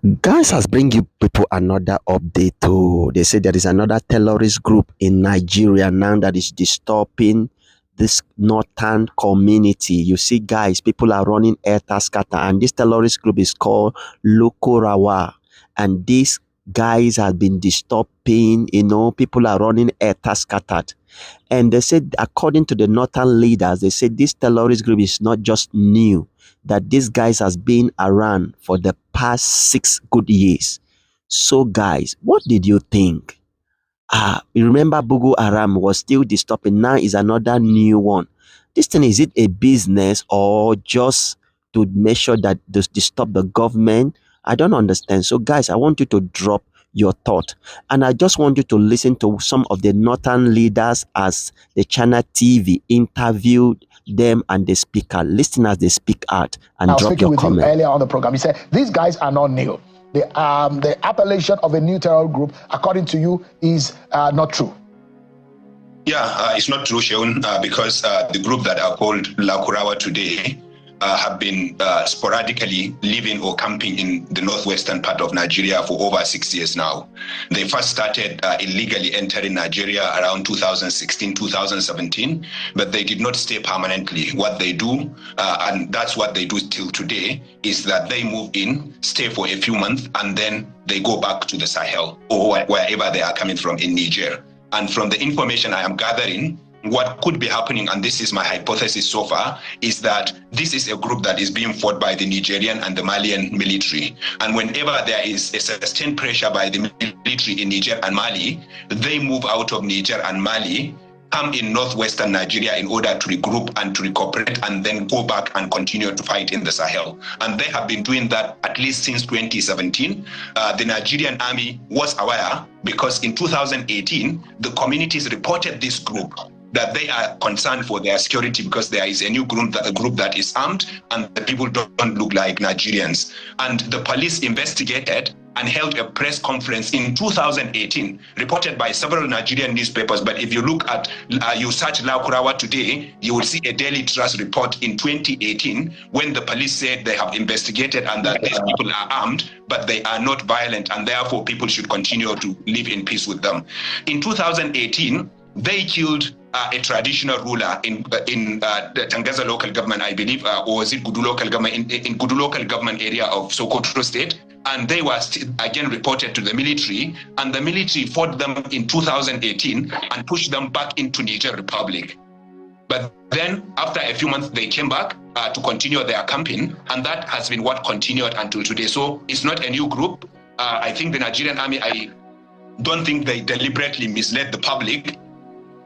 Guys, has bring you people another update. Oh, they say there is another terrorist group in Nigeria now that is disturbing this northern community. You see, guys, people are running air scatter, and this terrorist group is called Lakurawa. And these guys have been disturbing, people are running air scattered. And they said, according to the northern leaders, they said this terrorist group is not just new, that these guys has been around for the past 6 good years. So guys, what did you think? You remember Boko Haram was still disturbing, now is another new one. This thing, is it a business or just to make sure that they disturb the government? I don't understand. So guys, I want you to drop your thought, and I just want you to listen to some of the northern leaders as the China TV interviewed them and the speaker. Listen as they speak out and drop your comment. You earlier on the program, you said these guys are not new. The appellation of a new terror group, according to you, is not true. Yeah, it's not true, Seun, because the group that are called Lakurawa today have been sporadically living or camping in the northwestern part of Nigeria for over 6 years now. They first started illegally entering Nigeria around 2016, 2017, but they did not stay permanently. What they do, and that's what they do till today, is that they move in, stay for a few months, and then they go back to the Sahel or wherever they are coming from in Niger. And from the information I am gathering, what could be happening, and this is my hypothesis so far, is that this is a group that is being fought by the Nigerian and the Malian military. And whenever there is a sustained pressure by the military in Niger and Mali, they move out of Niger and Mali, come in northwestern Nigeria in order to regroup and to recuperate, and then go back and continue to fight in the Sahel. And they have been doing that at least since 2017. The Nigerian army was aware, because in 2018, the communities reported this group, that they are concerned for their security because there is a new group that is armed and the people don't look like Nigerians. And the police investigated and held a press conference in 2018, reported by several Nigerian newspapers. But if you look at, you search Lakurawa today, you will see a Daily Trust report in 2018 when the police said they have investigated and that these people are armed, but they are not violent, and therefore people should continue to live in peace with them. In 2018, they killed a traditional ruler in the Tangaza local government, I believe, or was it Gudu local government, in Gudu local government area of Sokoto state. And they were again reported to the military, and the military fought them in 2018 and pushed them back into Niger Republic. But then after a few months, they came back to continue their campaign, and that has been what continued until today. So it's not a new group. I think the Nigerian army, I don't think they deliberately misled the public,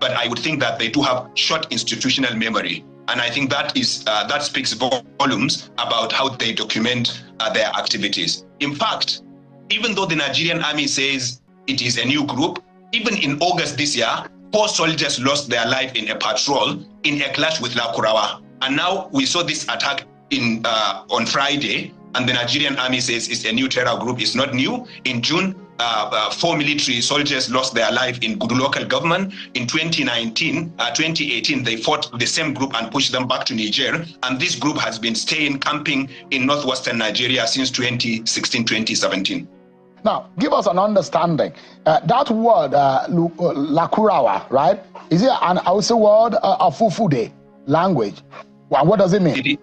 but I would think that they do have short institutional memory. And I think that is that speaks volumes about how they document their activities. In fact, even though the Nigerian army says it is a new group, even in August this year, 4 soldiers lost their life in a patrol in a clash with Lakurawa. And now we saw this attack on Friday, and the Nigerian army says it's a new terror group. It's not new. In June, 4 military soldiers lost their life in Gudu local government. In 2018, they fought the same group and pushed them back to Niger. And this group has been staying, camping in northwestern Nigeria since 2016, 2017. Now, give us an understanding. That word, Lakurawa, right? Is it an Hausa word, a Fulfulde language? Well, what does it mean?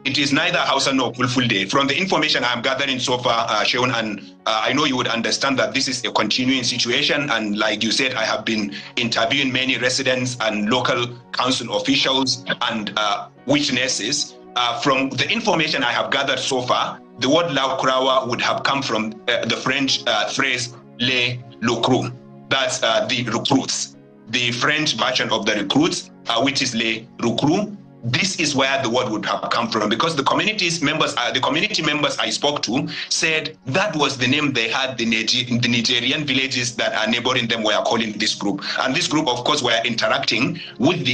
It is neither Hausa nor Fulfulde. From the information I'm gathering so far, Seun, and I know you would understand that this is a continuing situation. And like you said, I have been interviewing many residents and local council officials and witnesses. From the information I have gathered so far, the word Lakurawa would have come from the French phrase les recrues. That's the recruits. The French version of the recruits, which is les recrues. This is where the word would have come from, because the community members I spoke to said that was the name they had. The Nigerian villages that are neighboring them were calling this group, and this group, of course, were interacting with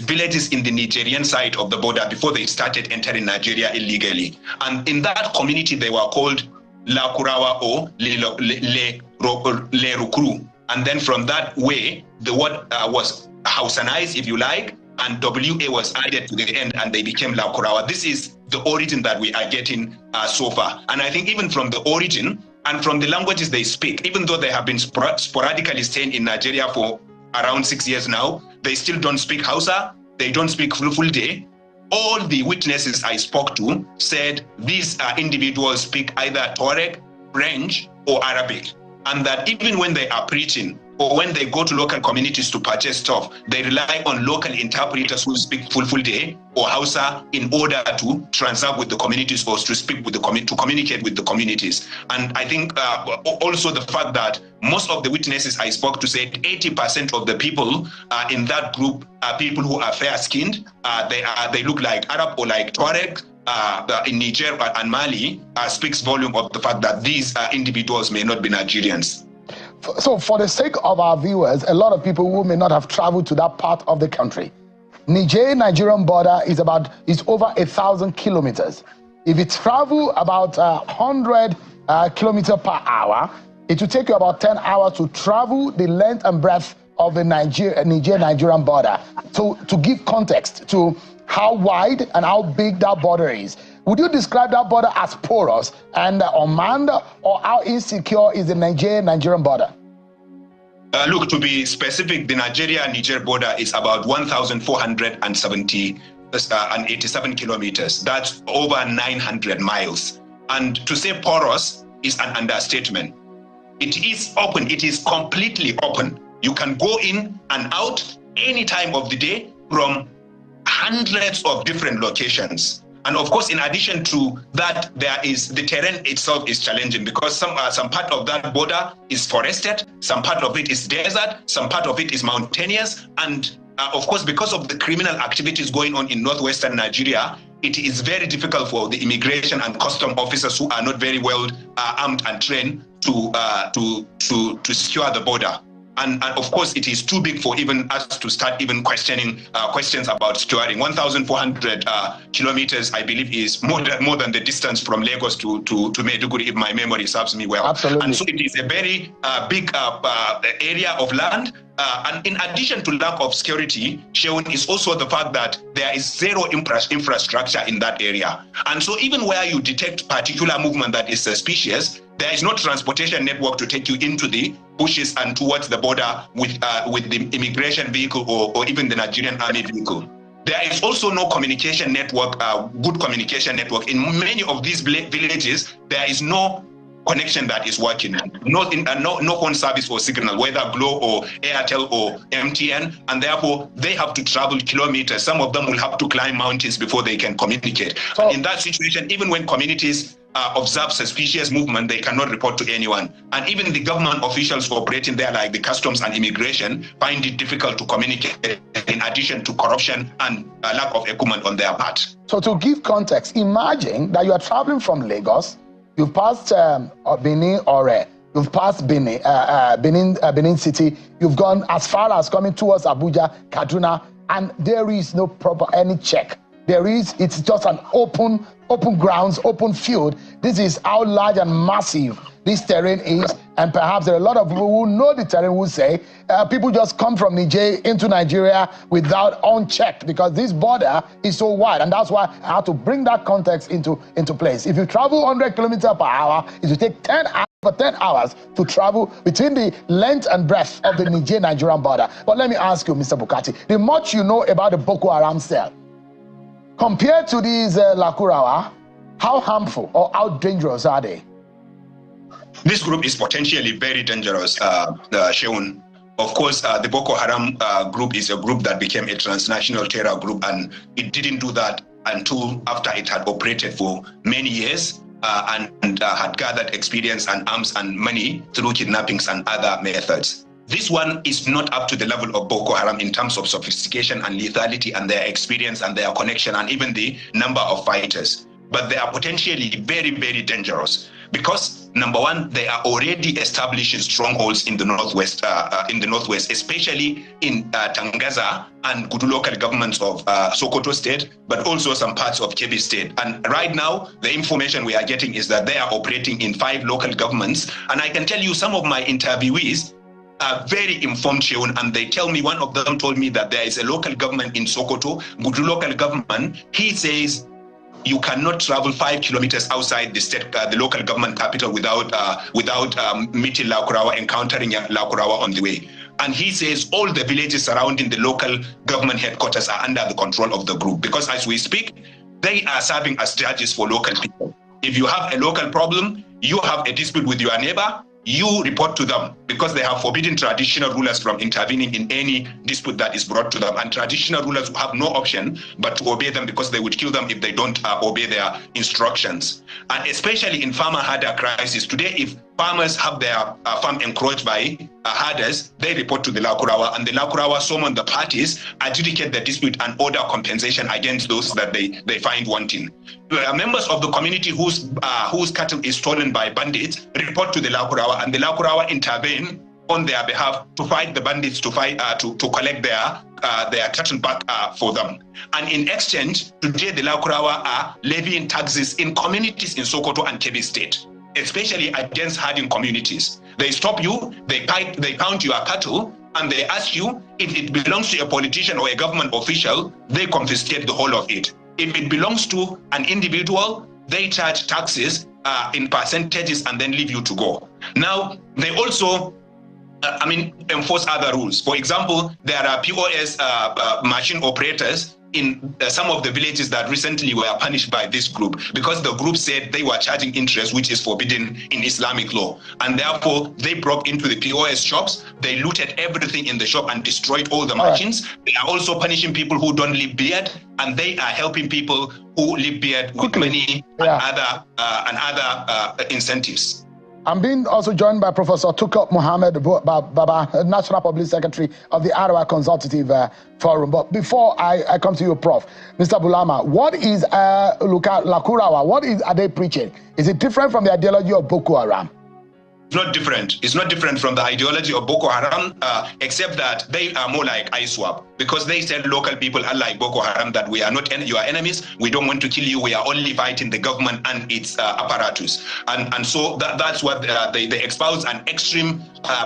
villages in the Nigerian side of the border before they started entering Nigeria illegally. And in that community, they were called Lakurawa or Le Recrues. And then from that way, the word was Hausanized, if you like, and WA was added to the end and they became Lakurawa. This is the origin that we are getting so far. And I think even from the origin and from the languages they speak, even though they have been sporadically staying in Nigeria for around 6 years now, they still don't speak Hausa, they don't speak Fulfulde. All the witnesses I spoke to said these individuals speak either Tuareg, French, or Arabic. And that even when they are preaching or when they go to local communities to purchase stuff, they rely on local interpreters who speak Fulfulde or Hausa in order to transact with the communities or to speak with the to communicate with the communities. And I think also the fact that most of the witnesses I spoke to said 80% of the people in that group are people who are fair-skinned. They look like Arab or like Tuareg. In Niger and Mali speaks volume of the fact that these individuals may not be Nigerians. So for the sake of our viewers, a lot of people who may not have traveled to that part of the country, Nigerian border is over 1,000 kilometers. If you travel about 100 kilometers per hour, it will take you about 10 hours to travel the length and breadth of the Nigerian border. So to give context to how wide and how big that border is, would you describe that border as porous and unmanned, or how insecure is the Nigerian border? Look, to be specific, the Nigeria-Niger border is about 1,487 kilometers. That's over 900 miles. And to say porous is an understatement. It is open. It is completely open. You can go in and out any time of the day from hundreds of different locations. And of course, in addition to that, the terrain itself is challenging because some part of that border is forested, some part of it is desert, some part of it is mountainous. And of course, because of the criminal activities going on in northwestern Nigeria, it is very difficult for the immigration and custom officers who are not very well armed and trained to secure the border. And of course, it is too big for even us to start even questioning questions about securing. 1,400 kilometers, I believe, is more than the distance from Lagos to Maiduguri, if my memory serves me well. Absolutely. And so it is a very big area of land. And in addition to lack of security, Sheun, is also the fact that there is zero infrastructure in that area. And so even where you detect particular movement that is suspicious, there is no transportation network to take you into the bushes and towards the border with the immigration vehicle or even the Nigerian army vehicle. There is also no communication network, good communication network. In many of these villages, there is no connection that is working. No phone service or signal, whether Glo or Airtel or MTN, and therefore they have to travel kilometers. Some of them will have to climb mountains before they can communicate. So, in that situation, even when communities observe suspicious movement, they cannot report to anyone. And even the government officials operating there, like the customs and immigration, find it difficult to communicate, in addition to corruption and lack of equipment on their part. So to give context, imagine that you are traveling from Lagos, you've passed Benin or you've passed Benin City, you've gone as far as coming towards Abuja, Kaduna, and there is no proper any check. It's just an open grounds, open field. This is how large and massive this terrain is, and perhaps there are a lot of people who know the terrain who say people just come from Niger into Nigeria without unchecked, because this border is so wide, and that's why I had to bring that context into place. If you travel 100 kilometers per hour, it will take 10 hours to travel between the length and breadth of the Nigerian border. But let me ask you, Mr. Bukati, the much you know about the Boko Haram cell, compared to these Lakurawa, how harmful or how dangerous are they? This group is potentially very dangerous, Sheun. Of course, the Boko Haram group is a group that became a transnational terror group, and it didn't do that until after it had operated for many years and had gathered experience and arms and money through kidnappings and other methods. This one is not up to the level of Boko Haram in terms of sophistication and lethality and their experience and their connection and even the number of fighters. But they are potentially very, very dangerous because, number one, they are already establishing strongholds in the northwest, especially in Tangaza and Kudu local governments of Sokoto State, but also some parts of Kebbi State. And right now, the information we are getting is that they are operating in 5 local governments. And I can tell you some of my interviewees are very informed, Sheun, and they tell me, one of them told me that there is a local government in Sokoto, Gudu local government. He says you cannot travel 5 kilometers outside the state, the local government capital without meeting Lakurawa, encountering Lakurawa on the way. And he says all the villages surrounding the local government headquarters are under the control of the group, because as we speak, they are serving as judges for local people. If you have a local problem, you have a dispute with your neighbor, you report to them, because they have forbidden traditional rulers from intervening in any dispute that is brought to them. And traditional rulers have no option but to obey them, because they would kill them if they don't obey their instructions. And especially in farmer herder crisis, today if farmers have their farm encroached by herders, they report to the Lakurawa, and the Lakurawa summon the parties, adjudicate the dispute, and order compensation against those that they find wanting. Members of the community whose cattle is stolen by bandits report to the Lakurawa, and the Lakurawa intervene on their behalf to fight the bandits, to collect their cattle back for them. And in exchange, today the Lakurawa are levying taxes in communities in Sokoto and Kebbi State, especially against herding communities. They stop you, they count your cattle, and they ask you if it belongs to a politician or a government official, they confiscate the whole of it. If it belongs to an individual, they charge taxes in percentages and then leave you to go. Now, they also enforce other rules. For example, there are POS machine operators in some of the villages that recently were punished by this group, because the group said they were charging interest, which is forbidden in Islamic law. And therefore, they broke into the POS shops, they looted everything in the shop and destroyed all the machines. They are also punishing people who don't leave beard, and they are helping people who leave beard with money and other incentives. I'm being also joined by Professor Tuka Mohammed Baba, National Public Secretary of the Arawa Consultative Forum. But before I come to you, Prof, Mr. Bulama, what is Lakurawa? What are they preaching? Is it different from the ideology of Boko Haram? It's not different. It's not different from the ideology of Boko Haram, except that they are more like ISWAP, because they tell local people, unlike Boko Haram, that we are not your enemies. We don't want to kill you. We are only fighting the government and its apparatus. And so that's what they espouse, an extreme,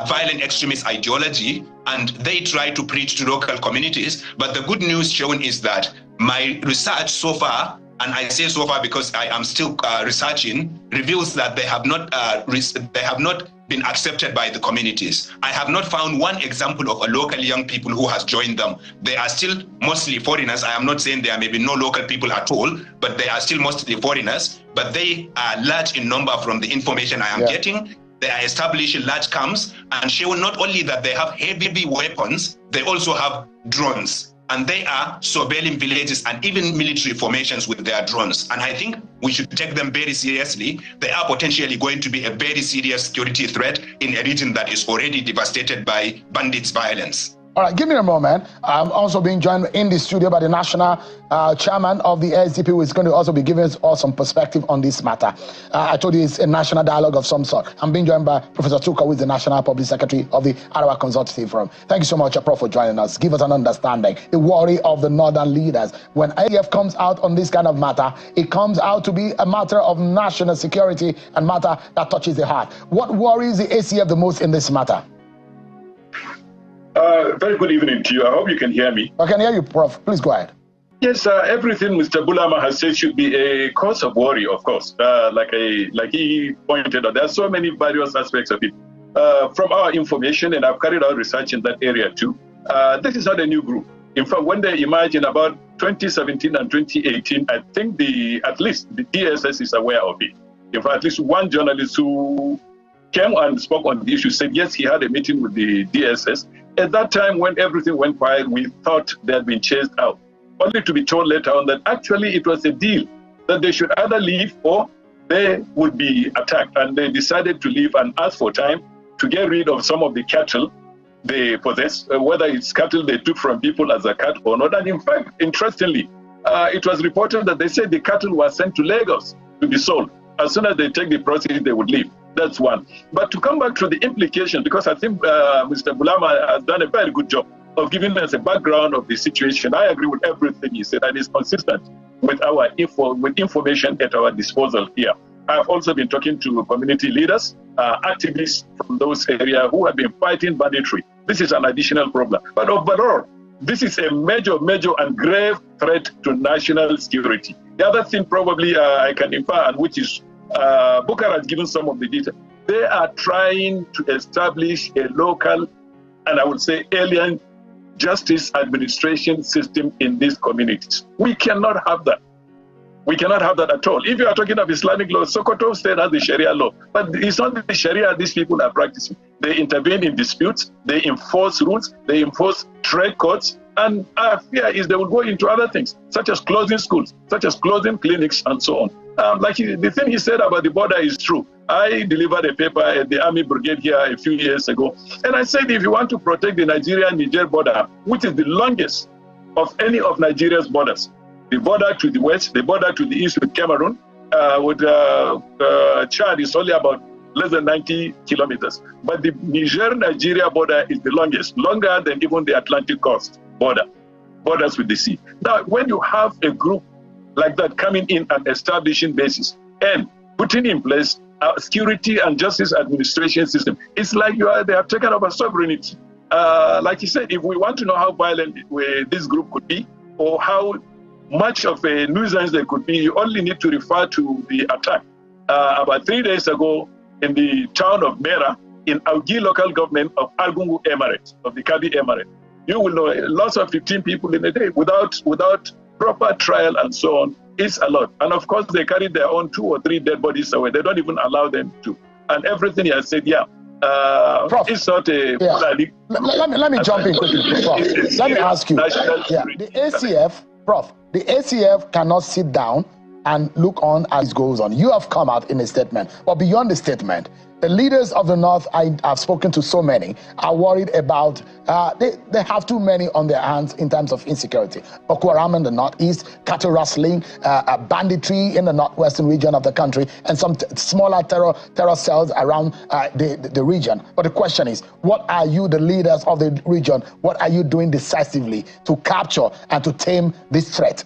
violent extremist ideology, and they try to preach to local communities. But the good news shown is that my research so far, and I say so far because I am still researching, reveals that they have not been accepted by the communities. I have not found one example of a local young people who has joined them. They are still mostly foreigners. I am not saying there may be no local people at all, but they are still mostly foreigners. But they are large in number from the information I am getting. They are establishing large camps and show not only that they have heavy weapons, they also have drones. And they are surveilling villages and even military formations with their drones. And I think we should take them very seriously. They are potentially going to be a very serious security threat in a region that is already devastated by bandits' violence. All right, give me a moment. I'm also being joined in the studio by the national chairman of the SDP, who is going to also be giving us all some perspective on this matter. I told you it's a national dialogue of some sort. I'm being joined by Professor Tuka, who is the National Public Secretary of the Arawa Consultative Forum. Thank you so much, Prof, for joining us. Give us an understanding. The worry of the northern leaders. When ADF comes out on this kind of matter, it comes out to be a matter of national security and matter that touches the heart. What worries the ACF the most in this matter? Very good evening to you. I hope you can hear me. I can hear you, Prof. Please go ahead. Yes, everything Mr. Bulama has said should be a cause of worry, of course. Like he pointed out, there are so many various aspects of it. From our information, and I've carried out research in that area too, this is not a new group. In fact, when they emerged in about 2017 and 2018, I think at least the DSS is aware of it. In fact, at least one journalist who came and spoke on the issue said, yes, he had a meeting with the DSS. At that time, when everything went quiet, we thought they had been chased out, only to be told later on that actually it was a deal that they should either leave or they would be attacked. And they decided to leave and ask for time to get rid of some of the cattle they possess, whether it's cattle they took from people as a cut or not. And in fact, interestingly, it was reported that they said the cattle were sent to Lagos to be sold. As soon as they take the proceeds, they would leave. That's one. But to come back to the implication, because I think Mr. Bulama has done a very good job of giving us a background of the situation. I agree with everything he said, and is consistent with our information at our disposal here. I've also been talking to community leaders, activists from those areas who have been fighting banditry. This is an additional problem. But overall, this is a major and grave threat to national security. The other thing probably I can infer, and which is Bukar has given some of the detail. They are trying to establish a local, and I would say alien, justice administration system in these communities. We cannot have that. We cannot have that at all. If you are talking of Islamic law, Sokoto State has the Sharia law, but it's not the Sharia these people are practicing. They intervene in disputes, they enforce rules, they enforce trade codes, and our fear is they will go into other things, such as closing schools, such as closing clinics, and so on. The thing he said about the border is true. I delivered a paper at the Army Brigade here a few years ago, and I said if you want to protect the Nigeria-Niger border, which is the longest of any of Nigeria's borders, the border to the west, the border to the east with Cameroon, with Chad is only about less than 90 kilometers. But the Niger-Nigeria border is the longest, longer than even the Atlantic coast borders with the sea. Now, when you have a group like that coming in and establishing bases and putting in place a security and justice administration system, it's like they have taken over sovereignty. Like you said, if we want to know how violent this group could be or how much of a nuisance they could be, you only need to refer to the attack about 3 days ago in the town of Mera in Augi local government of Argungu Emirate, of the Kabi Emirate. You will know lots of 15 people in a day without proper trial and so on. It's a lot. And of course, they carry their own 2 or 3 dead bodies away. They don't even allow them to. And everything he has said, Prof, it's not a... Yeah. Let me jump in quickly, Prof. Let me ask you. The ACF, Prof, the ACF cannot sit down and look on as it goes on. You have come out in a statement, but beyond the statement, the leaders of the North, I've spoken to so many, are worried about, they have too many on their hands in terms of insecurity. Boko Haram in the Northeast, cattle rustling, banditry in the northwestern region of the country, and some smaller terror cells around the region. But the question is, what are you, the leaders of the region, what are you doing decisively to capture and to tame this threat?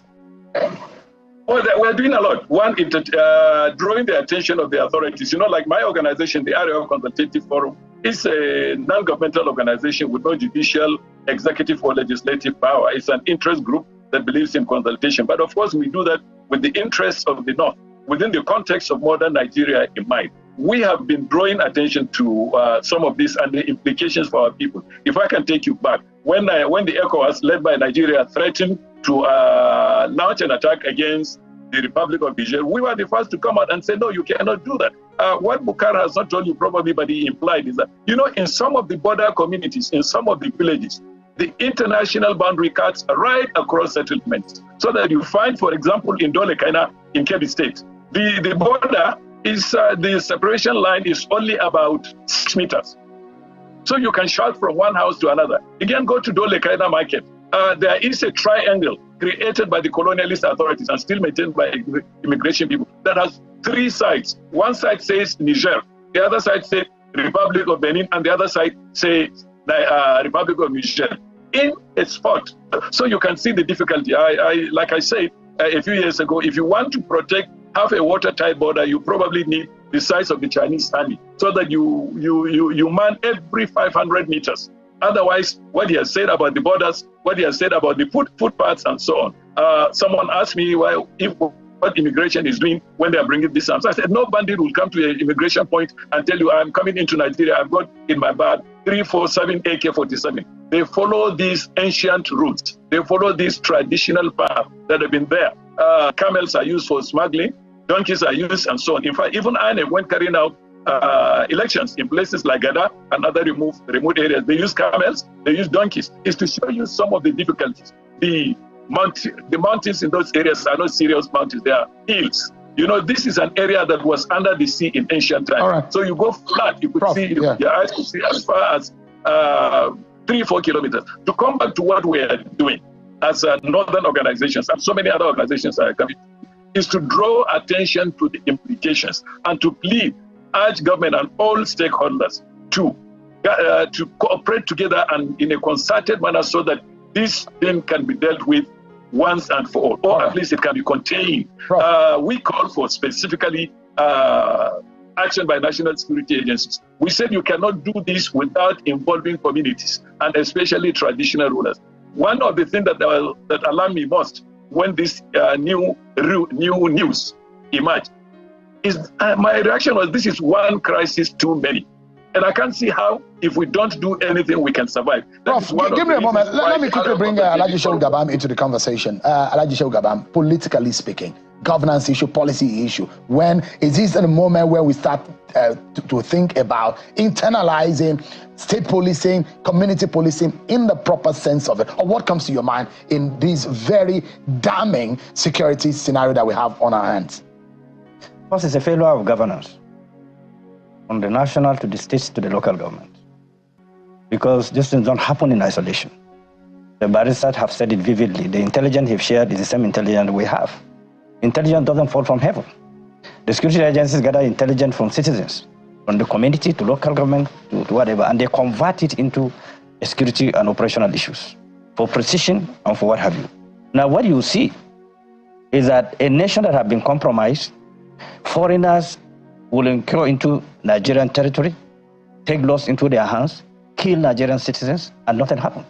Well, we're doing a lot. One, drawing the attention of the authorities. You know, like my organization, the Area Consultative Forum, is a non-governmental organization with no judicial, executive, or legislative power. It's an interest group that believes in consultation. But of course, we do that with the interests of the North, within the context of modern Nigeria in mind. We have been drawing attention to some of this and the implications for our people. If I can take you back, when the ECOWAS, led by Nigeria, threatened to launch an attack against the Republic of Niger, we were the first to come out and say, no, you cannot do that. What Bukar has not told you probably, but he implied, is that, you know, in some of the border communities, in some of the villages, the international boundary cuts right across settlements. So that you find, for example, in Dole Kaina, in Kebbi State, the border is, the separation line is only about 6 meters. So you can shout from one house to another. You can go to Dole Kaina market. There is a triangle created by the colonialist authorities and still maintained by immigration people that has 3 sides. One side says Niger, the other side says Republic of Benin, and the other side says Republic of Niger in a spot. So you can see the difficulty. Like I said a few years ago, if you want to protect half a watertight border, you probably need the size of the Chinese army so that you man every 500 meters. Otherwise, what he has said about the borders, what he has said about the footpaths and so on. Someone asked me what immigration is doing when they are bringing this arms. I said, no bandit will come to an immigration point and tell you, I'm coming into Nigeria, I've got in my bag 347 AK-47. They follow these ancient routes. They follow these traditional paths that have been there. Camels are used for smuggling, donkeys are used, and so on. In fact, even INEC, when carrying out elections in places like Gada and other remote areas, they use camels, they use donkeys. It's to show you some of the difficulties. The mountains in those areas are not serious mountains, they are hills. You know, this is an area that was under the sea in ancient times. Right. So you go flat, you could see, your eyes could see as far as 3-4 kilometers. To come back to what we are doing as northern organizations, and so many other organizations are coming, is to draw attention to the implications and to plead, urge government and all stakeholders to cooperate together and in a concerted manner so that this thing can be dealt with once and for all, or at least it can be contained. We call for specifically action by national security agencies. We said you cannot do this without involving communities and especially traditional rulers. One of the things that alarmed me most when this new news emerged is my reaction was, this is one crisis too many. And I can't see how, if we don't do anything, we can survive. Prof, give me a moment. Let me quickly bring Alhaji Shehu Gabam into the conversation. Alhaji Shehu Gabam, politically speaking, governance issue, policy issue. When is this a moment where we start to think about internalizing state policing, community policing in the proper sense of it? Or what comes to your mind in this very damning security scenario that we have on our hands? First, it's a failure of governance, from the national to the states to the local government. Because these things don't happen in isolation. The barristers have said it vividly. The intelligence they've shared is the same intelligence we have. Intelligence doesn't fall from heaven. The security agencies gather intelligence from citizens, from the community to local government to whatever, and they convert it into security and operational issues for precision and for what have you. Now, what you see is that a nation that has been compromised, foreigners will incur into Nigerian territory, take laws into their hands, kill Nigerian citizens, and nothing happens.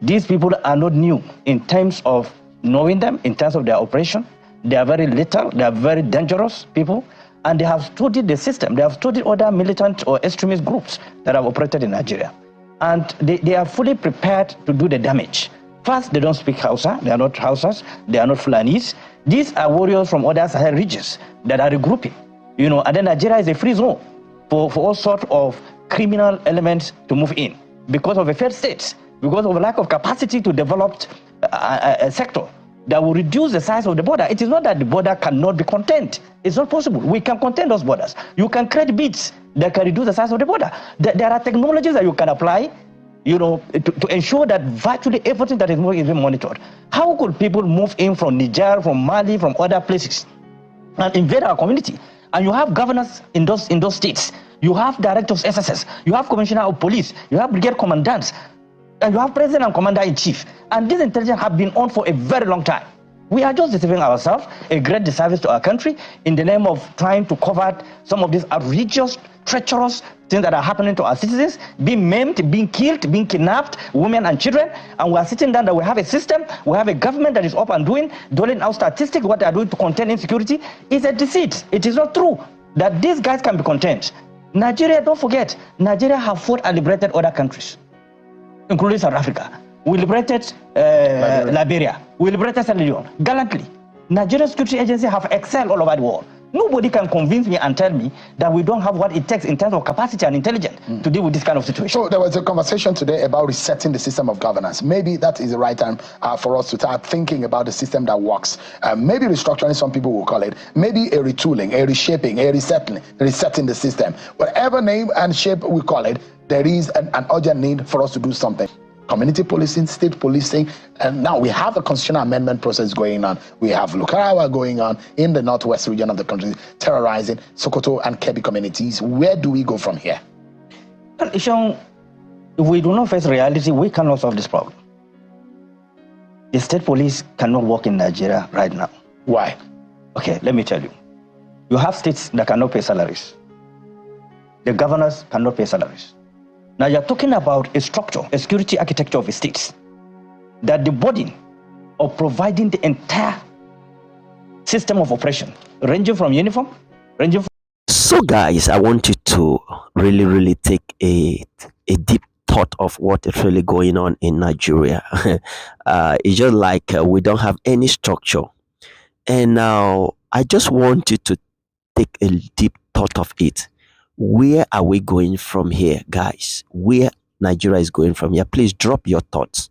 These people are not new in terms of knowing them, in terms of their operation. They are very lethal, they are very dangerous people, and they have studied the system. They have studied other militant or extremist groups that have operated in Nigeria. And they are fully prepared to do the damage. First, they don't speak Hausa, they are not Hausas, they are not Fulanis. These are warriors from other Sahel regions that are regrouping. And then Nigeria is a free zone for all sorts of criminal elements to move in because of a failed state, because of a lack of capacity to develop a sector that will reduce the size of the border. It is not that the border cannot be contained. It's not possible. We can contain those borders. You can create beats that can reduce the size of the border. There are technologies that you can apply, to ensure that virtually everything that is moving is being monitored. How could people move in from Niger, from Mali, from other places and invade our community? And you have governors in those states. You have directors of SSS. You have commissioner of police. You have brigade commandants. And you have president and commander-in-chief. And this intelligence have been on for a very long time. We are just deceiving ourselves, a great disservice to our country, in the name of trying to cover some of these outrageous, treacherous things that are happening to our citizens, being maimed, being killed, being kidnapped, women and children. And we are sitting down that we have a system, we have a government that is up and doling out statistics, what they are doing to contain insecurity. Is a deceit. It is not true that these guys can be contained. Nigeria, don't forget, Nigeria have fought and liberated other countries, including South Africa. We liberated Liberia. We liberated Sierra Leone gallantly. Nigerian security agencies have excelled all over the world. Nobody can convince me and tell me that we don't have what it takes in terms of capacity and intelligence to deal with this kind of situation. So there was a conversation today about resetting the system of governance. Maybe that is the right time for us to start thinking about the system that works. Maybe restructuring, some people will call it. Maybe a retooling, a reshaping, a resetting the system. Whatever name and shape we call it, there is an urgent need for us to do something. Community policing, state policing, and now we have a constitutional amendment process going on. We have Lakurawa going on in the northwest region of the country, terrorizing Sokoto and Kebbi communities. Where do we go from here? Well, Ishon, if we do not face reality, we cannot solve this problem. The state police cannot work in Nigeria right now. Why? Okay, let me tell you. You have states that cannot pay salaries. The governors cannot pay salaries. Now you're talking about a structure, a security architecture of states, that the burden of providing the entire system of operation, ranging from uniform, ranging from... So guys, I want you to really take a deep thought of what is really going on in Nigeria. It's just like we don't have any structure. And now I just want you to take a deep thought of it. Where are we going from here, guys? Where Nigeria is going from here? Please drop your thoughts.